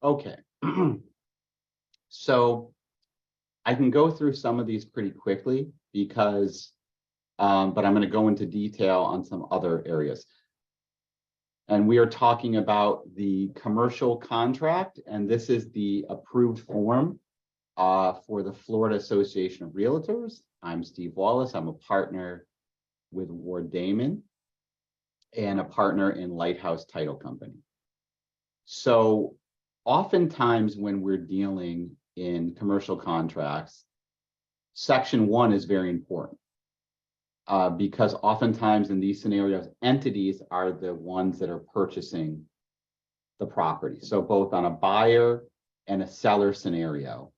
Okay. So I can go through some of these pretty quickly because, but I'm going to go into detail on some other areas. And we are talking about the commercial contract, and this is the approved form for the Florida Association of Realtors. I'm Steve Wallace. I'm a partner with Ward Damon and a partner in Lighthouse Title Company. So oftentimes when we're dealing in commercial contracts, Section 1 is very important because oftentimes in these scenarios, entities are the ones that are purchasing the property. So both on a buyer and a seller scenario,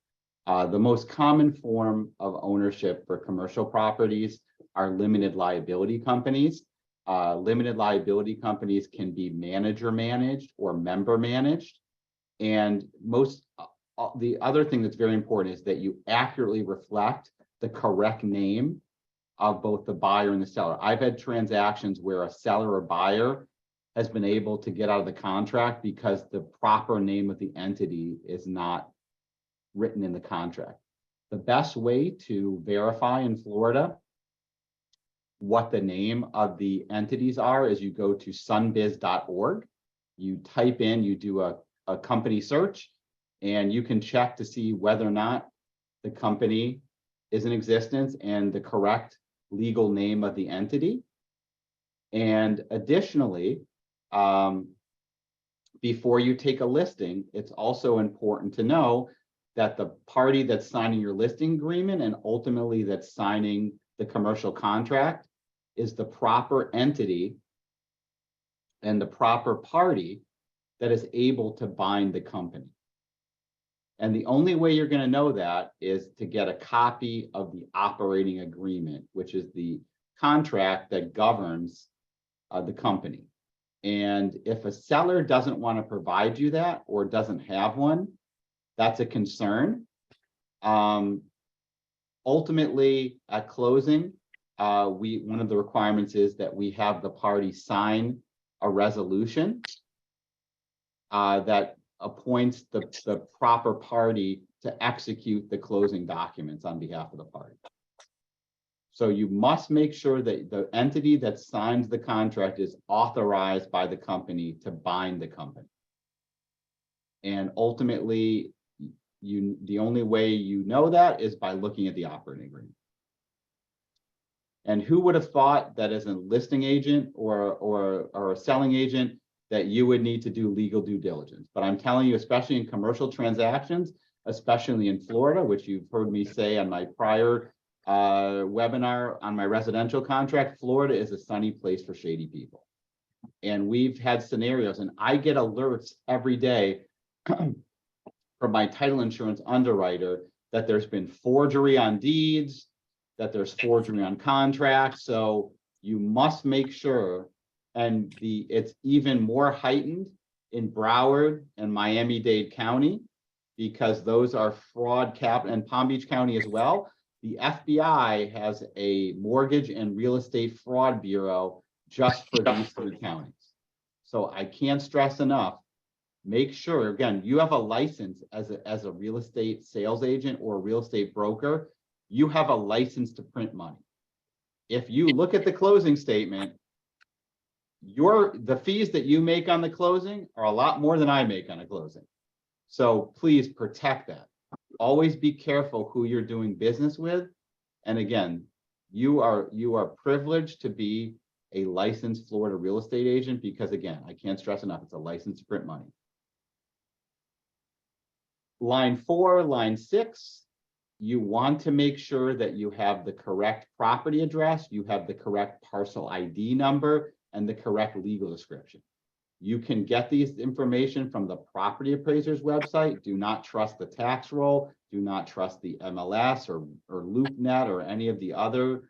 the most common form of ownership for commercial properties are limited liability companies. Limited liability companies can be manager managed or member managed. And the other thing that's very important is that you accurately reflect the correct name of both the buyer and the seller. I've had transactions where a seller or buyer has been able to get out of the contract because the proper name of the entity is not written in the contract. The best way to verify in Florida what the name of the entities are is you go to sunbiz.org, you type in, you do a company search, and you can check to see whether or not the company is in existence and the correct legal name of the entity. And additionally, before you take a listing, it's also important to know that the party that's signing your listing agreement and ultimately that's signing the commercial contract is the proper entity and the proper party that is able to bind the company. And the only way you're going to know that is to get a copy of the operating agreement, which is the contract that governs the company. And if a seller doesn't want to provide you that or doesn't have one, that's a concern. Ultimately, at closing, one of the requirements is that we have the party sign a resolution that appoints the proper party to execute the closing documents on behalf of the party. So you must make sure that the entity that signs the contract is authorized by the company to bind the company. And ultimately, the only way you know that is by looking at the operating agreement. And who would have thought that as a listing agent or a selling agent that you would need to do legal due diligence? But I'm telling you, especially in commercial transactions, especially in Florida, which you've heard me say on my prior webinar on my residential contract, Florida is a sunny place for shady people. And we've had scenarios, and I get alerts every day from my title insurance underwriter that there's been forgery on deeds, that there's forgery on contracts. So you must make sure, and it's even more heightened in Broward and Miami-Dade County, because those are fraud cap, and Palm Beach County as well. The FBI has a mortgage and real estate fraud bureau just for these three counties. So I can't stress enough, make sure, again, you have a license as a real estate sales agent or a real estate broker, you have a license to print money. If you look at the closing statement, the fees that you make on the closing are a lot more than I make on a closing. So please protect that. Always be careful who you're doing business with. And again, you are privileged to be a licensed Florida real estate agent because, again, I can't stress enough, it's a license to print money. Line 4, line 6, you want to make sure that you have the correct property address, you have the correct parcel ID number, and the correct legal description. You can get these information from the property appraiser's website. Do not trust the tax roll. Do not trust the MLS or LoopNet or any of the other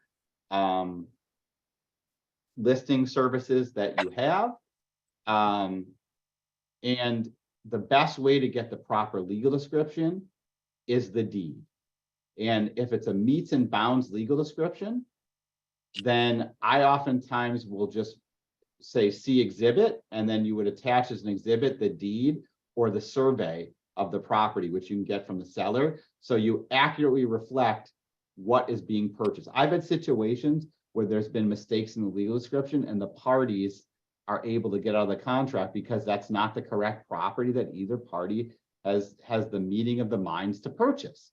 listing services that you have. And the best way to get the proper legal description is the deed. And if it's a meets and bounds legal description, then I oftentimes will just say see exhibit, and then you would attach as an exhibit the deed, or the survey of the property, which you can get from the seller. So you accurately reflect what is being purchased. I've had situations where there's been mistakes in the legal description and the parties are able to get out of the contract because that's not the correct property that either party has the meeting of the minds to purchase.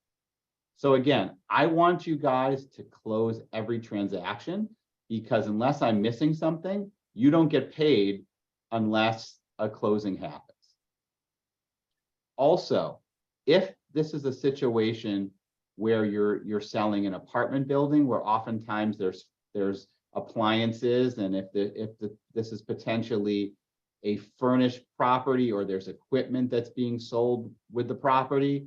So again, I want you guys to close every transaction, because unless I'm missing something, you don't get paid unless a closing happens. Also, if this is a situation where you're selling an apartment building, where oftentimes there's appliances, and if this is potentially a furnished property or there's equipment that's being sold with the property,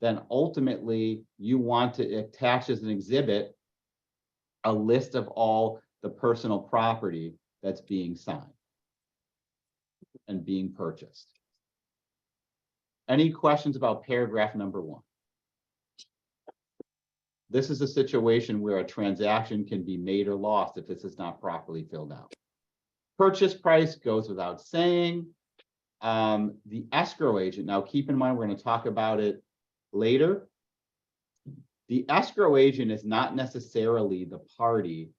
then ultimately you want to attach as an exhibit a list of all the personal property that's being signed and being purchased. Any questions about paragraph number 1? This is a situation where a transaction can be made or lost if this is not properly filled out. Purchase price goes without saying. The escrow agent, now keep in mind, we're going to talk about it later. The escrow agent is not necessarily the party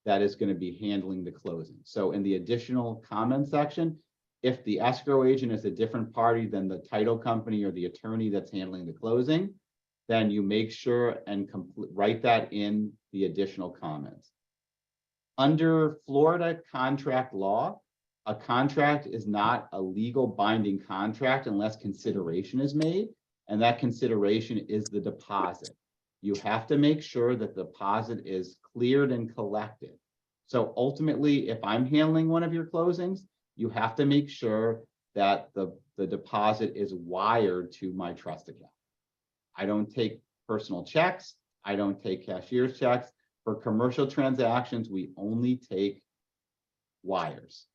that is going to be handling the closing. So in the additional comment section, if the escrow agent is a different party than the title company or the attorney that's handling the closing, then you make sure and write that in the additional comments. Under Florida contract law, a contract is not a legal binding contract unless consideration is made, and that consideration is the deposit. You have to make sure that the deposit is cleared and collected. So ultimately, if I'm handling one of your closings, you have to make sure that the deposit is wired to my trust account. I don't take personal checks. I don't take cashier's checks. For commercial transactions, we only take wires.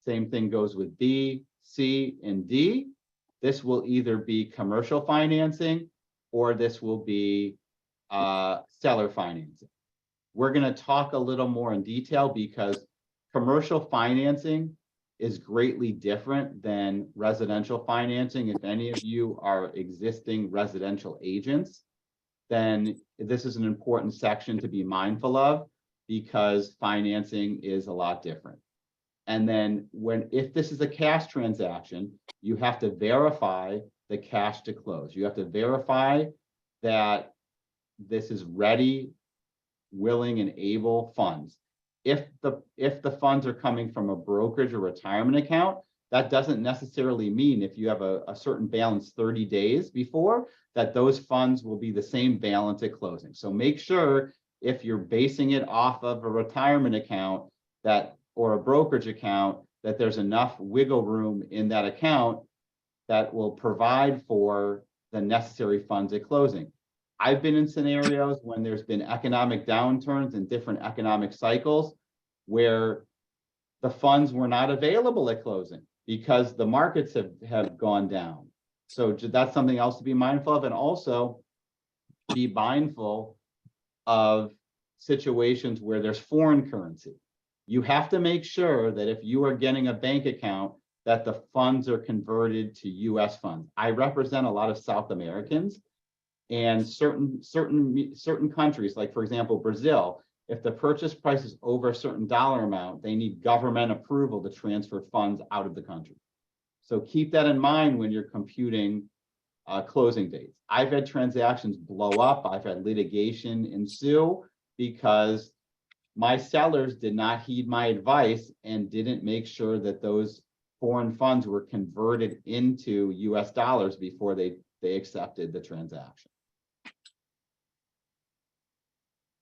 Same thing goes with B, C, and D. This will either be commercial financing or this will be seller financing. We're going to talk a little more in detail because commercial financing is greatly different than residential financing. If any of you are existing residential agents, then this is an important section to be mindful of because financing is a lot different. And then if this is a cash transaction, you have to verify the cash to close. You have to verify that this is ready, willing, and able funds. If the funds are coming from a brokerage or retirement account, that doesn't necessarily mean if you have a certain balance 30 days before, that those funds will be the same balance at closing. So make sure if you're basing it off of a retirement account or a brokerage account, that there's enough wiggle room in that account that will provide for the necessary funds at closing. I've been in scenarios when there's been economic downturns and different economic cycles where the funds were not available at closing because the markets have gone down. So that's something else to be mindful of, and also be mindful of situations where there's foreign currency. You have to make sure that if you are getting a bank account, that the funds are converted to US funds. I represent a lot of South Americans, and certain countries, like for example, Brazil, if the purchase price is over a certain dollar amount, they need government approval to transfer funds out of the country. So keep that in mind when you're computing closing dates. I've had transactions blow up. I've had litigation ensue because my sellers did not heed my advice and didn't make sure that those foreign funds were converted into US dollars before they accepted the transaction.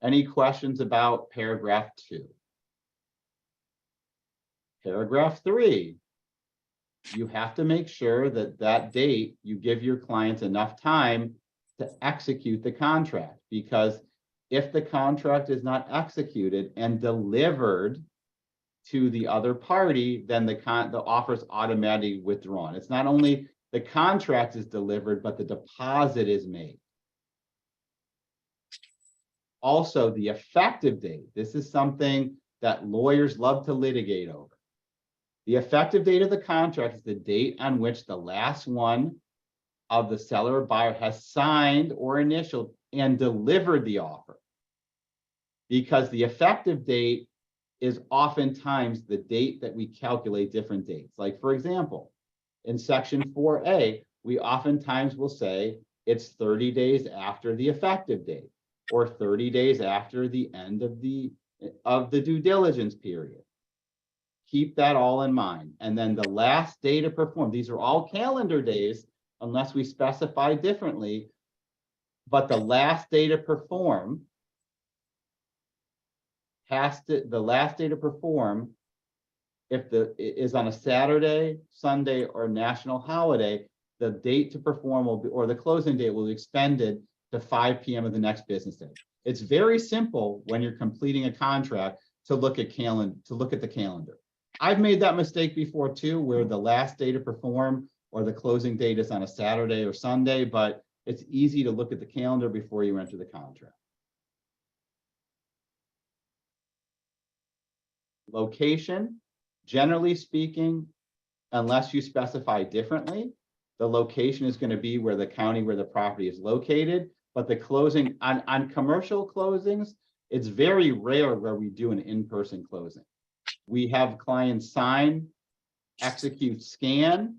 Any questions about paragraph 2? Paragraph 3, you have to make sure that date you give your clients enough time to execute the contract, because if the contract is not executed and delivered to the other party, then the offer is automatically withdrawn. It's not only the contract is delivered, but the deposit is made. Also, the effective date. This is something that lawyers love to litigate over. The effective date of the contract is the date on which the last one of the seller or buyer has signed or initialed and delivered the offer. Because the effective date is oftentimes the date that we calculate different dates. Like, for example, in section 4A, we oftentimes will say it's 30 days after the effective date, or 30 days after the end of the due diligence period. Keep that all in mind. And then the last day to perform, these are all calendar days, unless we specify differently, but the last day to perform the last day to perform, if is on a Saturday, Sunday, or national holiday, the date to perform will be, or the closing date will be extended to 5 p.m. of the next business day. It's very simple when you're completing a contract to look at the calendar. I've made that mistake before too, where the last day to perform or the closing date is on a Saturday or Sunday, but it's easy to look at the calendar before you enter the contract. Location, generally speaking, unless you specify differently, the location is going to be where the county where the property is located. But the closing on commercial closings, it's very rare where we do an in-person closing. We have clients sign, execute, scan,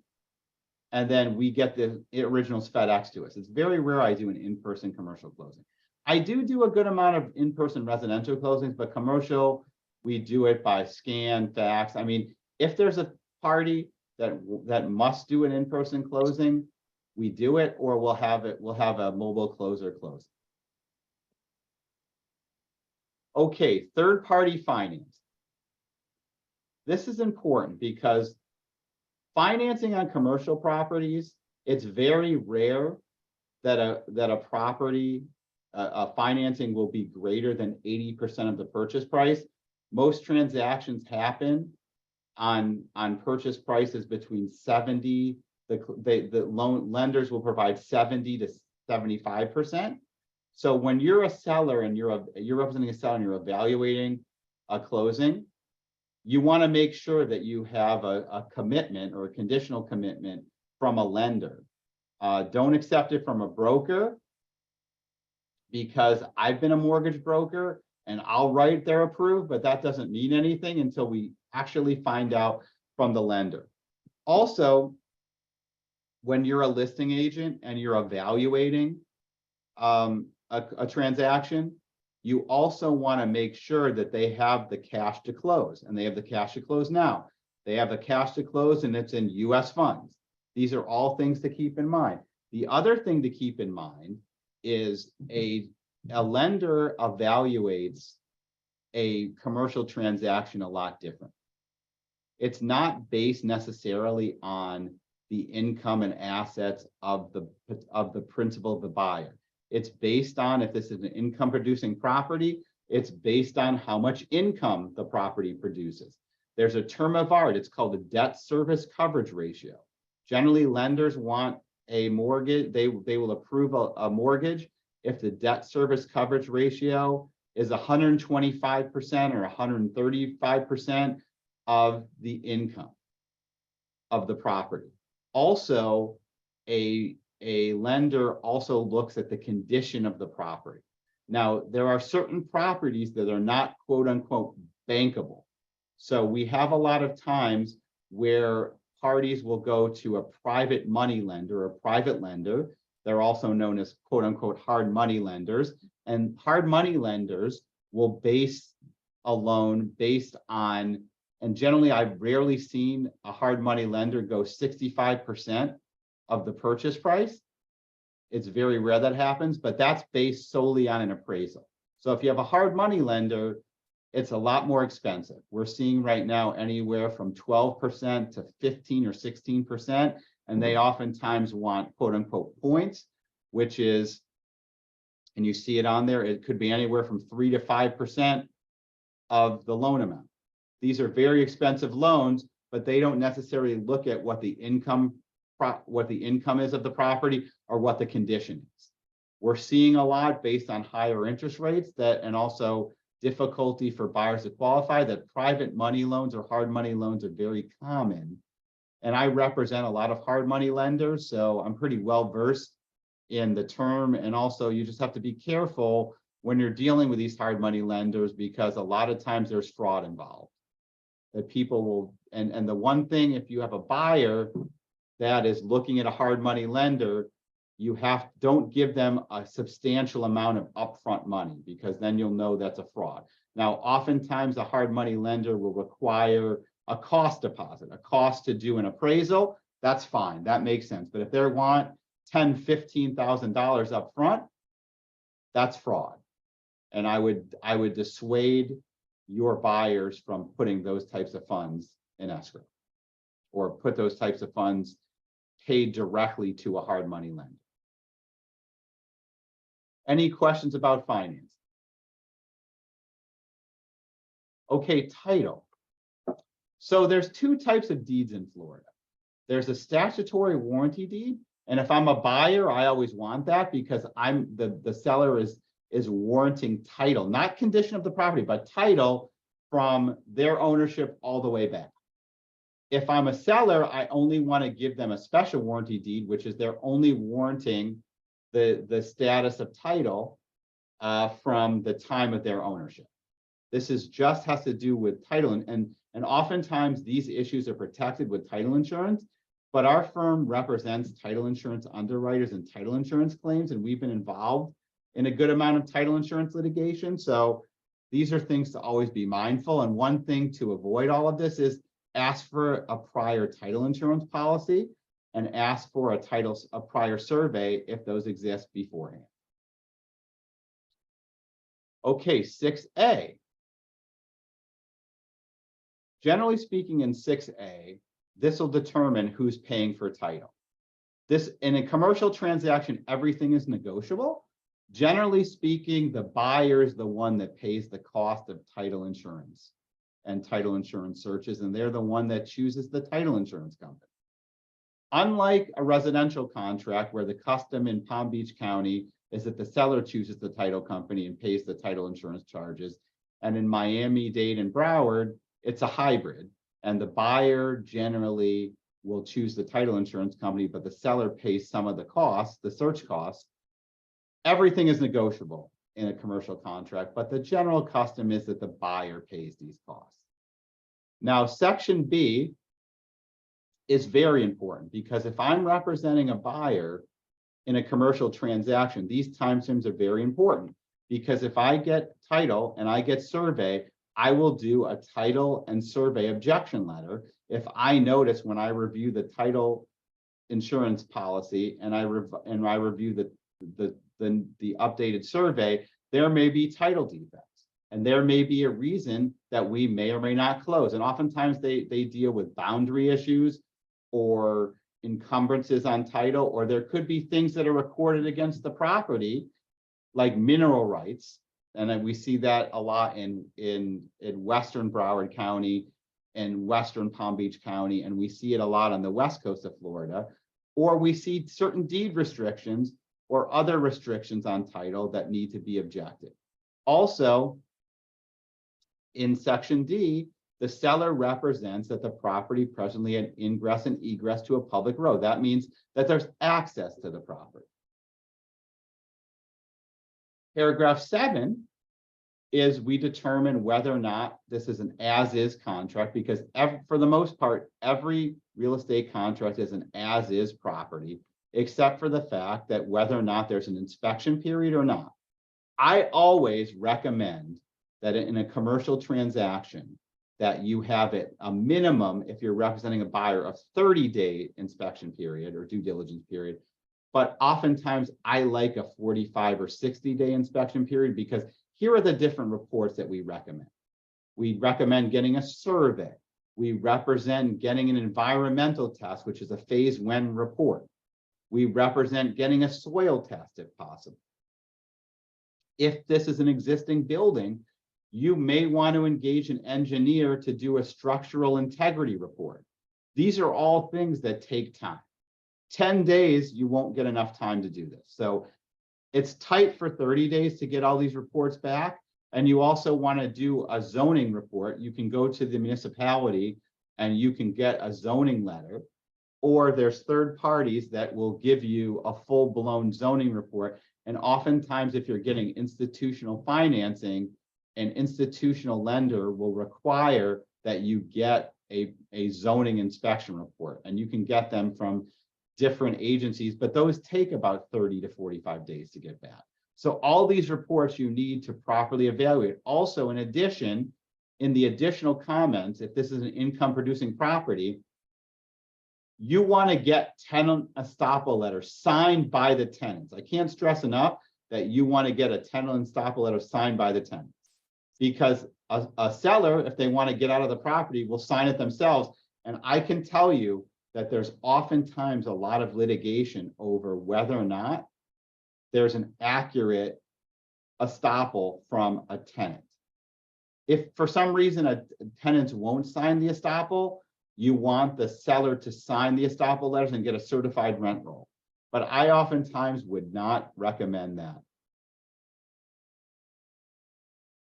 and then we get the originals FedEx to us. It's very rare I do an in-person commercial closing. I do a good amount of in-person residential closings, but commercial, we do it by scan, fax. I mean, if there's a party that must do an in-person closing, we do it, or we'll have a mobile closer close. Okay, third-party finance. This is important because financing on commercial properties, it's very rare that a property financing will be greater than 80% of the purchase price. Most transactions happen on purchase prices between 70. The loan lenders will provide 70 to 75%. So when you're a seller and you're representing a seller and you're evaluating a closing, you want to make sure that you have a commitment or a conditional commitment from a lender. Don't accept it from a broker, because I've been a mortgage broker and I'll write they're approved, but that doesn't mean anything until we actually find out from the lender. Also, when you're a listing agent and you're evaluating a transaction, you also want to make sure that they have the cash to close, and they have the cash to close now. They have the cash to close and it's in US funds. These are all things to keep in mind. The other thing to keep in mind is a lender evaluates a commercial transaction a lot different. It's not based necessarily on the income and assets of the principal of the buyer. It's based on, if this is an income producing property, it's based on how much income the property produces. There's a term of art, it's called the debt service coverage ratio. Generally, lenders want a mortgage, they will approve a mortgage if the debt service coverage ratio is 125% or 135% of the income of the property. Also, a lender also looks at the condition of the property. Now, there are certain properties that are not quote unquote bankable. So we have a lot of times where parties will go to a private money lender or private lender. They're also known as quote unquote hard money lenders. And hard money lenders will base a loan based on, and generally I've rarely seen a hard money lender go 65% of the purchase price. It's very rare that happens, but that's based solely on an appraisal. So if you have a hard money lender, it's a lot more expensive. We're seeing right now anywhere from 12% to 15 or 16%, and they oftentimes want quote unquote points, which is, and you see it on there, it could be anywhere from 3 to 5% of the loan amount. These are very expensive loans, but they don't necessarily look at what the income is of the property or what the condition is. We're seeing a lot based on higher interest rates and also difficulty for buyers to qualify, that private money loans or hard money loans are very common. And I represent a lot of hard money lenders, so I'm pretty well versed in the term. And also you just have to be careful when you're dealing with these hard money lenders, because a lot of times there's fraud involved. That people will, and the one thing, if you have a buyer that is looking at a hard money lender, don't give them a substantial amount of upfront money, because then you'll know that's a fraud. Now, oftentimes a hard money lender will require a cost deposit, a cost to do an appraisal. That's fine, that makes sense. But if they want $10,000, $15,000 up front, that's fraud. And I would dissuade your buyers from putting those types of funds in escrow, or put those types of funds paid directly to a hard money lender. Any questions about finance? Okay, title. So there's two types of deeds in Florida. There's a statutory warranty deed, and if I'm a buyer, I always want that, because I'm the seller is warranting title, not condition of the property, but title from their ownership all the way back. If I'm a seller, I only want to give them a special warranty deed, which is they're only warranting the status of title from the time of their ownership. This is just has to do with title, and oftentimes these issues are protected with title insurance, but our firm represents title insurance underwriters and title insurance claims, and we've been involved in a good amount of title insurance litigation. So these are things to always be mindful. And one thing to avoid all of this is ask for a prior title insurance policy and ask for a prior survey if those exist beforehand. Okay, 6A. Generally speaking, in 6A, this will determine who's paying for title. This, in a commercial transaction, everything is negotiable. Generally speaking, the buyer is the one that pays the cost of title insurance and title insurance searches, and they're the one that chooses the title insurance company. Unlike a residential contract where the custom in Palm Beach County is that the seller chooses the title company and pays the title insurance charges, and in Miami-Dade and Broward, it's a hybrid, and the buyer generally will choose the title insurance company, but the seller pays some of the costs, the search costs. Everything is negotiable in a commercial contract, but the general custom is that the buyer pays these costs. Now, Section B is very important, because if I'm representing a buyer in a commercial transaction, these timeframes are very important, because if I get title and I get survey, I will do a title and survey objection letter if I notice when I review the title insurance policy and I review the updated survey, there may be title defects, and there may be a reason that we may or may not close. And oftentimes they deal with boundary issues or encumbrances on title, or there could be things that are recorded against the property, like mineral rights. And then we see that a lot in Western Broward County and Western Palm Beach County, and we see it a lot on the west coast of Florida, or we see certain deed restrictions or other restrictions on title that need to be objected. Also, in Section D, the seller represents that the property presently had ingress and egress to a public road. That means that there's access to the property. Paragraph 7 is we determine whether or not this is an as-is contract, because for the most part, every real estate contract is an as-is property, except for the fact that whether or not there's an inspection period or not. I always recommend that in a commercial transaction that you have a minimum, if you're representing a buyer, of 30-day inspection period or due diligence period. But oftentimes I like a 45 or 60-day inspection period, because here are the different reports that we recommend. We recommend getting a survey. We represent getting an environmental test, which is a phase 1 report. We represent getting a soil test if possible. If this is an existing building, you may want to engage an engineer to do a structural integrity report. These are all things that take time. 10 days, you won't get enough time to do this. So it's tight for 30 days to get all these reports back, And you also want to do a zoning report. You can go to the municipality and you can get a zoning letter, or there's third parties that will give you a full-blown zoning report. And oftentimes, if you're getting institutional financing, an institutional lender will require that you get a zoning inspection report, and you can get them from different agencies, but those take about 30 to 45 days to get back. So all these reports you need to properly evaluate. Also, in addition, in the additional comments, if this is an income producing property, you want to get tenant estoppel letters signed by the tenants. I can't stress enough that you want to get a tenant estoppel letter signed by the tenants, because a seller, if they want to get out of the property, will sign it themselves. And I can tell you that there's oftentimes a lot of litigation over whether or not there's an accurate estoppel from a tenant. If for some reason a tenant won't sign the estoppel, you want the seller to sign the estoppel letters and get a certified rent roll. But I oftentimes would not recommend that.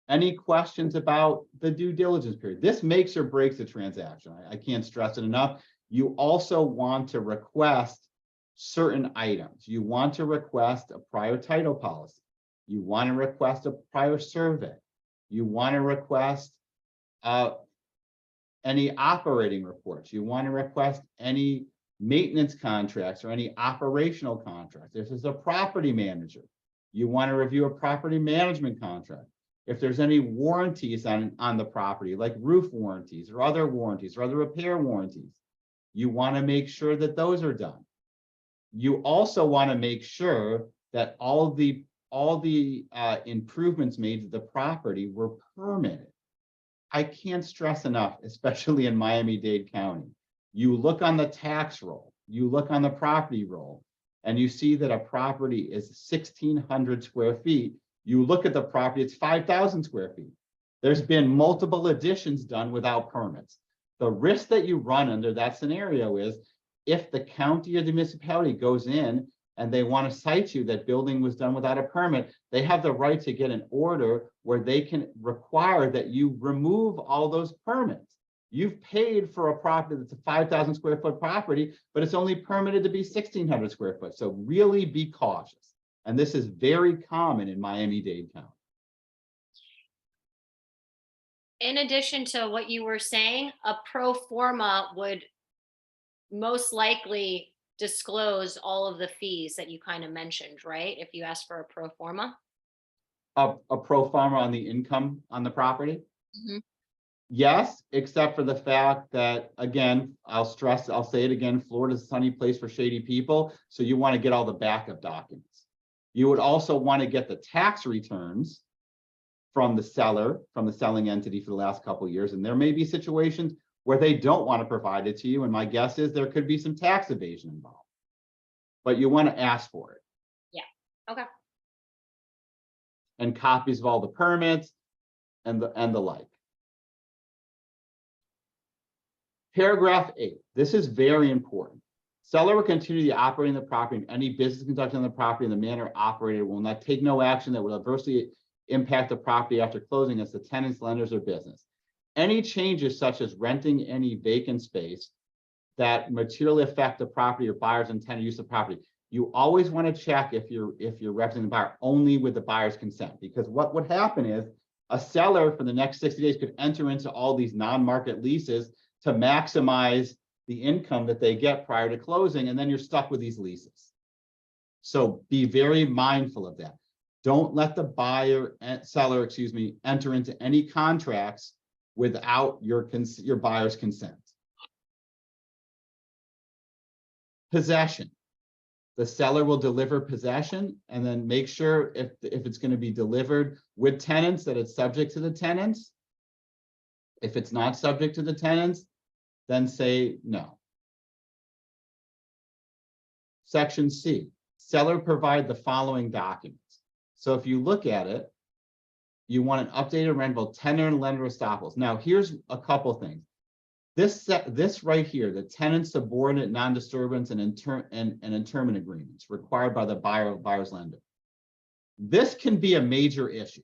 Any questions about the due diligence period? This makes or breaks the transaction. I can't stress it enough. You also want to request certain items. You want to request a prior title policy. You want to request a prior survey. You want to request any operating reports. You want to request any maintenance contracts or any operational contracts. If there's a property manager, you want to review a property management contract. If there's any warranties on the property, like roof warranties or other repair warranties, you want to make sure that those are done. You also want to make sure that all the improvements made to the property were permitted. I can't stress enough, especially in Miami-Dade County. You look on the tax roll, you look on the property roll, and you see that a property is 1,600 square feet. You look at the property, it's 5,000 square feet. There's been multiple additions done without permits. The risk that you run under that scenario is if the county or the municipality goes in and they want to cite you that building was done without a permit, they have the right to get an order where they can require that you remove all those permits. You've paid for a property that's a 5,000 square foot property, but it's only permitted to be 1,600 square foot. So really be cautious. And this is very common in Miami-Dade County. In addition to what you were saying, a pro forma would most likely disclose all of the fees that you kind of mentioned, right? If you ask for a pro forma. A pro forma on the income on the property? Mm-hmm. Yes, except for the fact that, again, I'll say it again, Florida's a sunny place for shady people. So you want to get all the backup documents. You would also want to get the tax returns from the seller, from the selling entity for the last couple of years. And there may be situations where they don't want to provide it to you. And my guess is there could be some tax evasion involved. But you want to ask for it. Yeah. Okay. And copies of all the permits and the like. Paragraph 8. This is very important. Seller will continue the operating the property, and any business conducted on the property in the manner operated will not take no action that will adversely impact the property after closing as the tenants, lenders, or business. Any changes such as renting any vacant space that materially affect the property or buyer's intended use of property. You always want to check if you're representing the buyer only with the buyer's consent, because what would happen is a seller for the next 60 days could enter into all these non-market leases to maximize the income that they get prior to closing, and then you're stuck with these leases. So be very mindful of that. Don't let the seller, enter into any contracts without your buyer's consent. Possession. The seller will deliver possession and then make sure if it's going to be delivered with tenants that it's subject to the tenants. If it's not subject to the tenants, then say no. Section C, seller provide the following documents. So if you look at it, you want an updated rent bill, tenant and lender estoppels. Now here's a couple things. This right here, the tenant subordinate non-disturbance and interment agreements required by the buyer's lender. This can be a major issue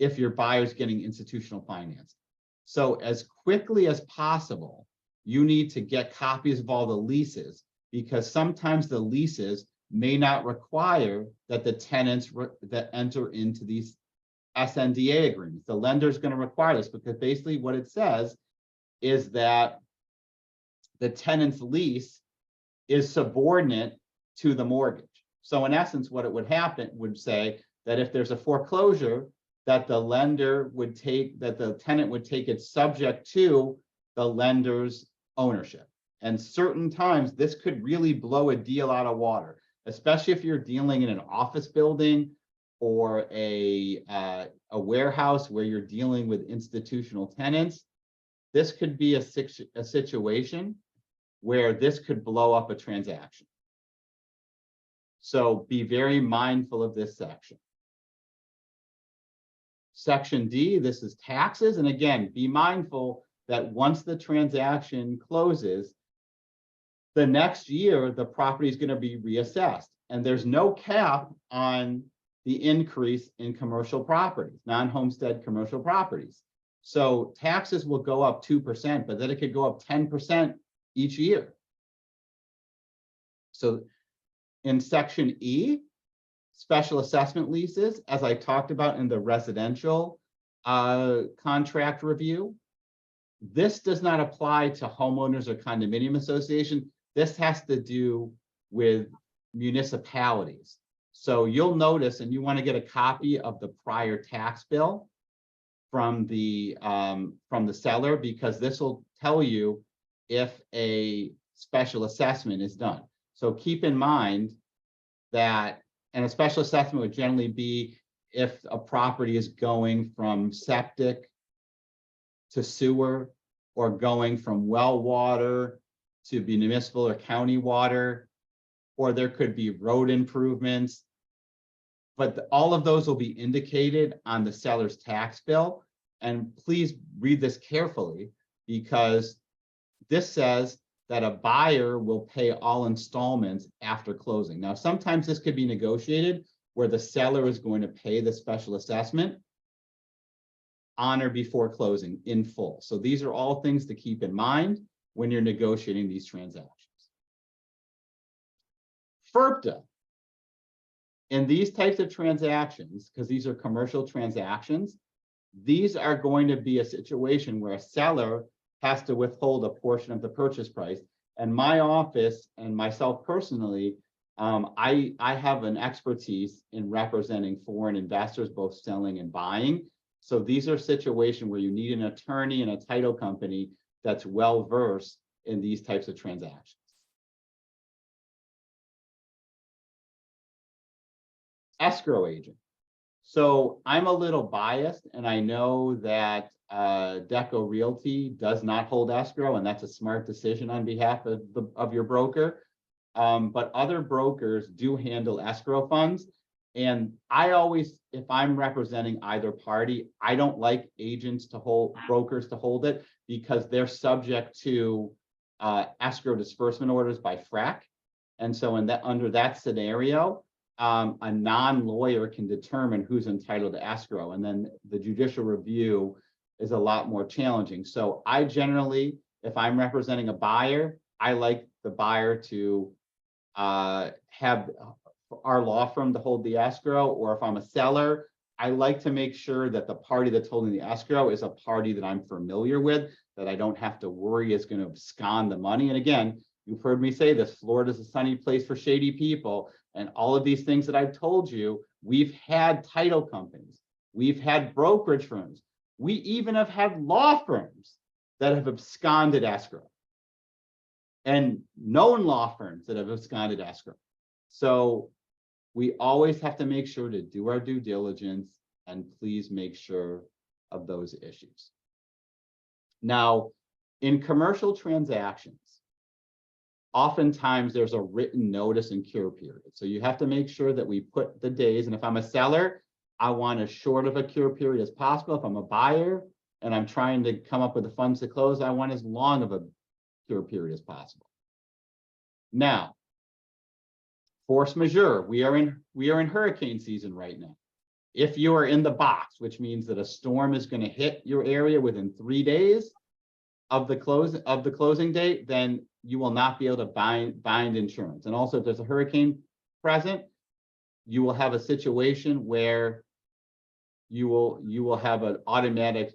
if your buyer's getting institutional financing. So as quickly as possible, you need to get copies of all the leases, because sometimes the leases may not require that the tenants that enter into these SNDA agreements. The lender is going to require this, because basically what it says is that the tenant's lease is subordinate to the mortgage. So in essence, what it would say that if there's a foreclosure, that the lender would take, that the tenant would take it subject to the lender's ownership. And certain times this could really blow a deal out of water, especially if you're dealing in an office building or a warehouse where you're dealing with institutional tenants. This could be a situation where this could blow up a transaction. So be very mindful of this section. Section D, this is taxes. And again, be mindful that once the transaction closes, the next year, the property is going to be reassessed. And there's no cap on the increase in commercial properties, non-homestead commercial properties. So taxes will go up 2%, but then it could go up 10% each year. So in section E, special assessment leases, as I talked about in the residential contract review, this does not apply to homeowners or condominium association. This has to do with municipalities. So you'll notice, and you want to get a copy of the prior tax bill from the seller, because this will tell you if a special assessment is done. So keep in mind that, and a special assessment would generally be if a property is going from septic to sewer, or going from well water to municipal or county water, or there could be road improvements. But all of those will be indicated on the seller's tax bill. And please read this carefully, because this says that a buyer will pay all installments after closing. Now, sometimes this could be negotiated where the seller is going to pay the special assessment on or before closing in full. So these are all things to keep in mind when you're negotiating these transactions. FERPTA. In these types of transactions, because these are commercial transactions, these are going to be a situation where a seller has to withhold a portion of the purchase price. And my office and myself personally, I have an expertise in representing foreign investors, both selling and buying. So these are situations where you need an attorney and a title company that's well versed in these types of transactions. Escrow agent. So I'm a little biased, and I know that Deco Realty does not hold escrow, and that's a smart decision on behalf of your broker. But other brokers do handle escrow funds. And I always, if I'm representing either party, I don't like agents to hold, brokers to hold it, because they're subject to escrow disbursement orders by FREC. And so under that scenario, a non-lawyer can determine who's entitled to escrow, and then the judicial review is a lot more challenging. So I generally, if I'm representing a buyer, I like the buyer to have our law firm to hold the escrow, or if I'm a seller, I like to make sure that the party that's holding the escrow is a party that I'm familiar with, that I don't have to worry is going to abscond the money. And again, you've heard me say this, Florida is a sunny place for shady people. And all of these things that I've told you, we've had title companies, we've had brokerage firms, we even have had law firms that have absconded escrow, and known law firms that have absconded escrow. So we always have to make sure to do our due diligence, and please make sure of those issues. Now, in commercial transactions, oftentimes there's a written notice and cure period. So you have to make sure that we put the days, and if I'm a seller, I want as short of a cure period as possible. If I'm a buyer and I'm trying to come up with the funds to close, I want as long of a cure period as possible. Now, force majeure, we are in hurricane season right now. If you are in the box, which means that a storm is going to hit your area within 3 days of the closing date, then you will not be able to bind insurance. And also, if there's a hurricane present, you will have a situation where you will have an automatic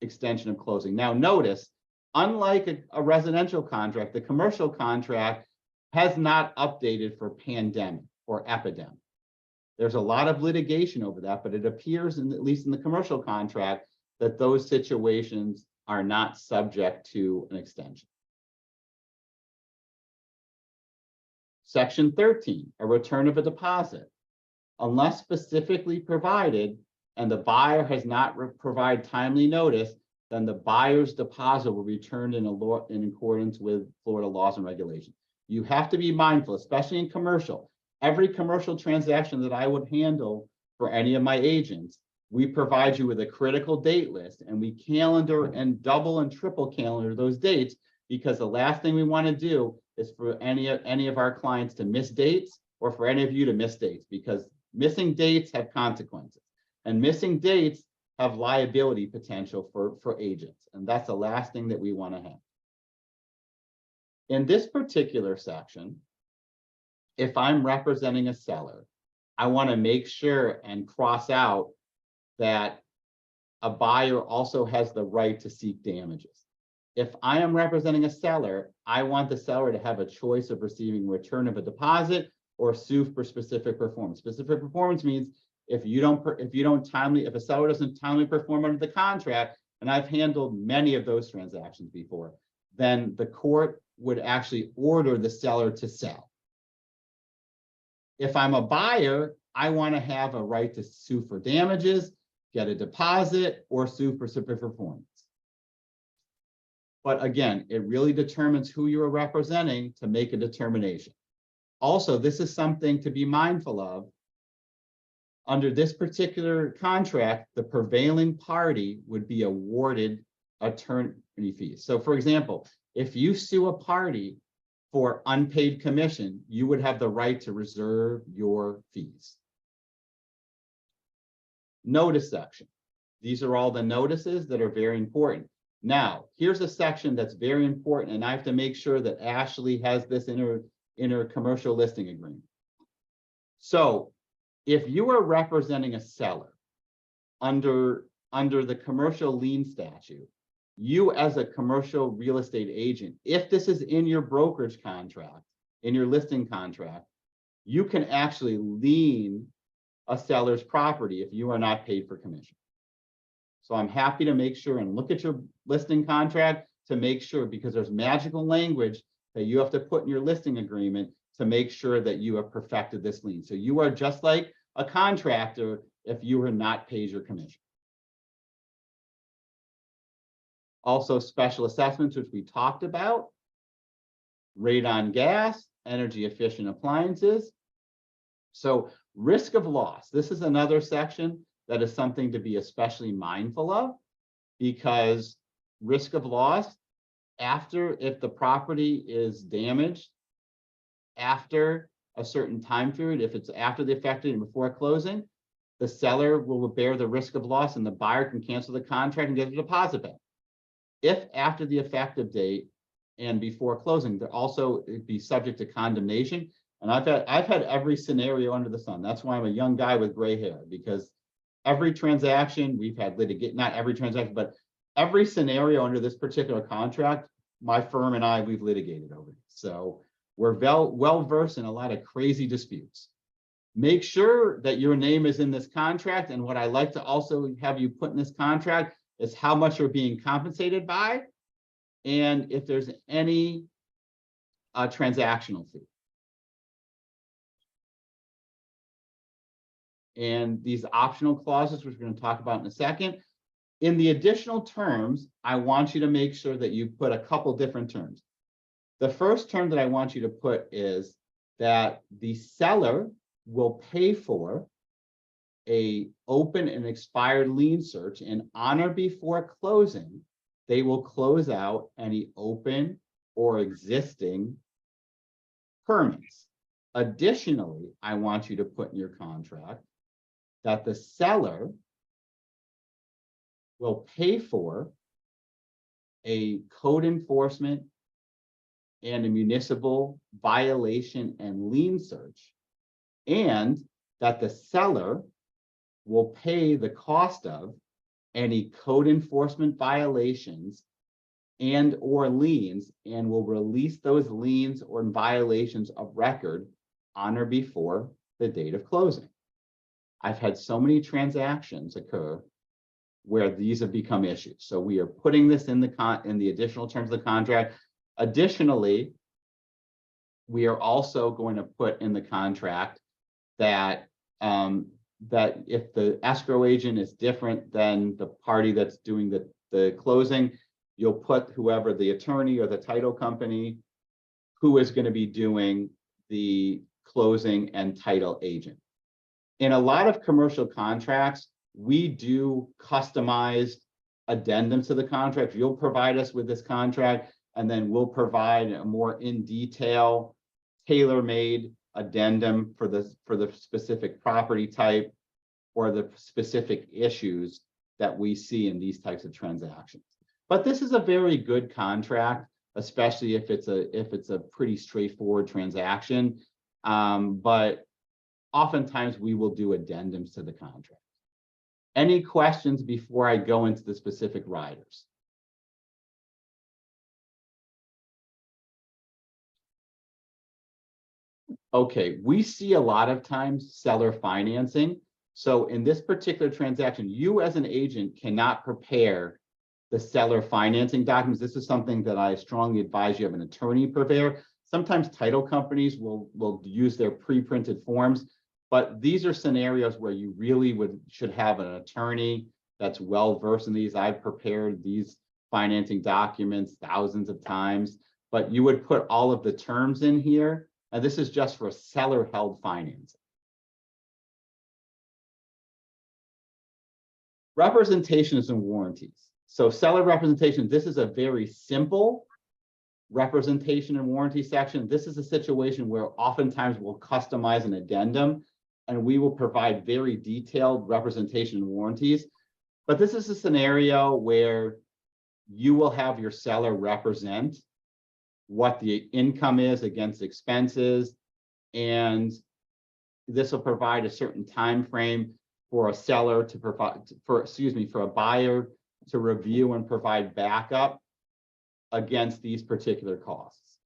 extension of closing. Now, notice, unlike a residential contract, the commercial contract has not updated for pandemic or epidemic. There's a lot of litigation over that, but it appears, at least in the commercial contract, that those situations are not subject to an extension. Section 13, a return of a deposit. Unless specifically provided and the buyer has not provided timely notice, then the buyer's deposit will be returned in accordance with Florida laws and regulations. You have to be mindful, especially in commercial. Every commercial transaction that I would handle for any of my agents, we provide you with a critical date list, and we calendar and double and triple calendar those dates, because the last thing we want to do is for any of our clients to miss dates, or for any of you to miss dates, because missing dates have consequences, and missing dates have liability potential for agents, and that's the last thing that we want to have. In this particular section, if I'm representing a seller, I want to make sure and cross out that a buyer also has the right to seek damages. If I am representing a seller, I want the seller to have a choice of receiving return of a deposit or sue for specific performance. Specific performance means if a seller doesn't timely perform under the contract, and I've handled many of those transactions before, then the court would actually order the seller to sell. If I'm a buyer, I want to have a right to sue for damages, get a deposit, or sue for specific performance. But again, it really determines who you are representing to make a determination. Also, this is something to be mindful of. Under this particular contract, the prevailing party would be awarded attorney fees. So for example, if you sue a party for unpaid commission, you would have the right to reserve your fees. Notice section. These are all the notices that are very important. Now, here's a section that's very important, and I have to make sure that Ashley has this in her commercial listing agreement. So if you are representing a seller under the commercial lien statute, you as a commercial real estate agent, if this is in your brokerage contract, in your listing contract, you can actually lien a seller's property if you are not paid for commission. So I'm happy to make sure and look at your listing contract to make sure, because there's magical language that you have to put in your listing agreement to make sure that you have perfected this lien. So you are just like a contractor if you are not paid your commission. Also, special assessments, which we talked about, rate on gas, energy efficient appliances. So risk of loss, this is another section that is something to be especially mindful of, because risk of loss, if the property is damaged after a certain time period, if it's after the effective and before closing, the seller will bear the risk of loss and the buyer can cancel the contract and get the deposit back. If after the effective date and before closing, they're also be subject to condemnation. And I've had every scenario under the sun. That's why I'm a young guy with gray hair, because every transaction we've had not every transaction, but every scenario under this particular contract, my firm and we've litigated over it. So we're well versed in a lot of crazy disputes. Make sure that your name is in this contract. And what I like to also have you put in this contract is how much you're being compensated by, and if there's any transactional fee. And these optional clauses, which we're going to talk about in a second. In the additional terms, I want you to make sure that you put a couple different terms. The first term that I want you to put is that the seller will pay for a open and expired lien search, and on or before closing, they will close out any open or existing permits. Additionally, I want you to put in your contract that the seller will pay for a code enforcement and a municipal violation and lien search, and that the seller will pay the cost of any code enforcement violations and or liens, and will release those liens or violations of record on or before the date of closing. I've had so many transactions occur where these have become issues. So we are putting this in the additional terms of the contract. Additionally, we are also going to put in the contract that that if the escrow agent is different than the party that's doing the closing, you'll put whoever the attorney or the title company who is going to be doing the closing and title agent. In a lot of commercial contracts, we do customized addendums to the contract. You'll provide us with this contract, and then we'll provide a more in detail, tailor-made addendum for the specific property type or the specific issues that we see in these types of transactions. But this is a very good contract, especially if it's a pretty straightforward transaction. But oftentimes we will do addendums to the contract. Any questions before I go into the specific riders? Okay, we see a lot of times seller financing. So in this particular transaction, you as an agent cannot prepare the seller financing documents. This is something that I strongly advise you have an attorney prepare. Sometimes title companies will use their pre-printed forms, but these are scenarios where you really should have an attorney that's well versed in these. I've prepared these financing documents thousands of times, but you would put all of the terms in here, and this is just for seller held financing. Representations and warranties. So seller representation, this is a very simple representation and warranty section. This is a situation where oftentimes we'll customize an addendum and we will provide very detailed representation and warranties. But this is a scenario where you will have your seller represent what the income is against expenses, and this will provide a certain time frame for a seller to provide, for a buyer to review and provide backup against these particular costs.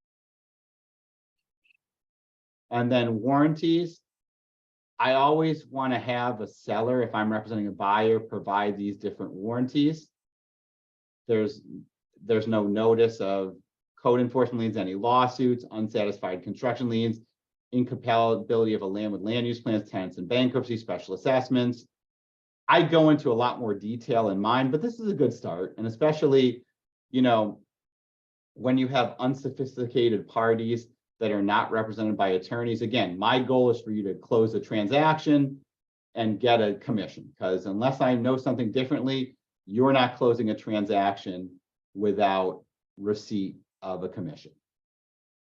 And then warranties. I always want to have a seller, if I'm representing a buyer, provide these different warranties. There's no notice of code enforcement liens, any lawsuits, unsatisfied construction liens, incompatibility of a land with land use plans, tenants in bankruptcy, special assessments. I go into a lot more detail in mine, but this is a good start. And especially, you know, when you have unsophisticated parties that are not represented by attorneys, again, my goal is for you to close a transaction and get a commission, because unless I know something differently, you're not closing a transaction without receipt of a commission.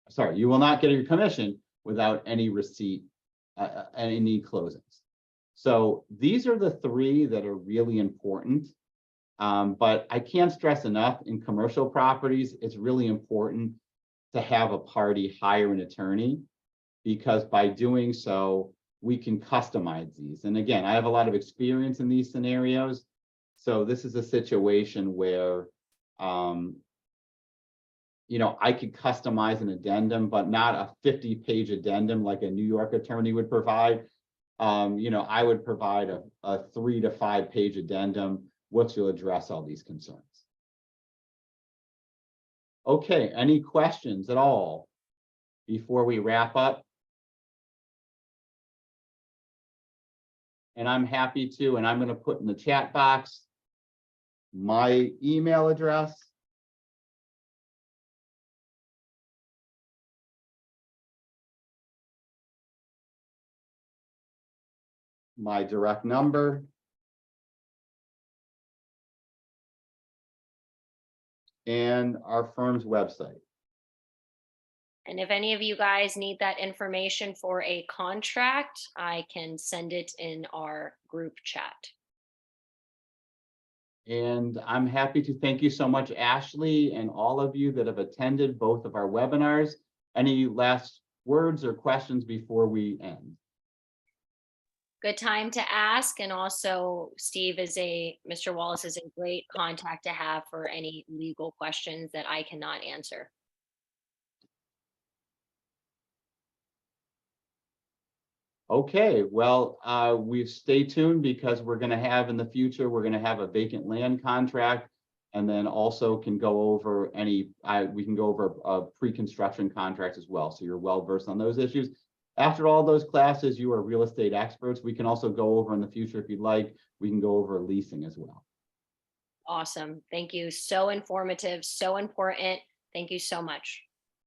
Sorry, you will not get your commission without any receipt, any closings. So these are the three that are really important. But I can't stress enough, in commercial properties, it's really important to have a party hire an attorney, because by doing so, we can customize these. And again, I have a lot of experience in these scenarios. So this is a situation where, you know, I could customize an addendum, but not a 50-page addendum like a New York attorney would provide. You know, I would provide a 3 to 5 page addendum, which will address all these concerns. Okay, any questions at all before we wrap up? And I'm happy to, and I'm going to put in the chat box my email address. My direct number. And our firm's website. And if any of you guys need that information for a contract, I can send it in our group chat. And I'm happy to thank you so much, Ashley, and all of you that have attended both of our webinars. Any last words or questions before we end? Good time to ask. And also Mr. Wallace is a great contact to have for any legal questions that I cannot answer. Okay, well, we stay tuned because we're going to have in the future, we're going to have a vacant land contract, and then also can go over we can go over a pre-construction contract as well. So you're well versed on those issues. After all those classes, you are real estate experts. We can also go over in the future, if you'd like, we can go over leasing as well. Awesome. Thank you. So informative, so important. Thank you so much.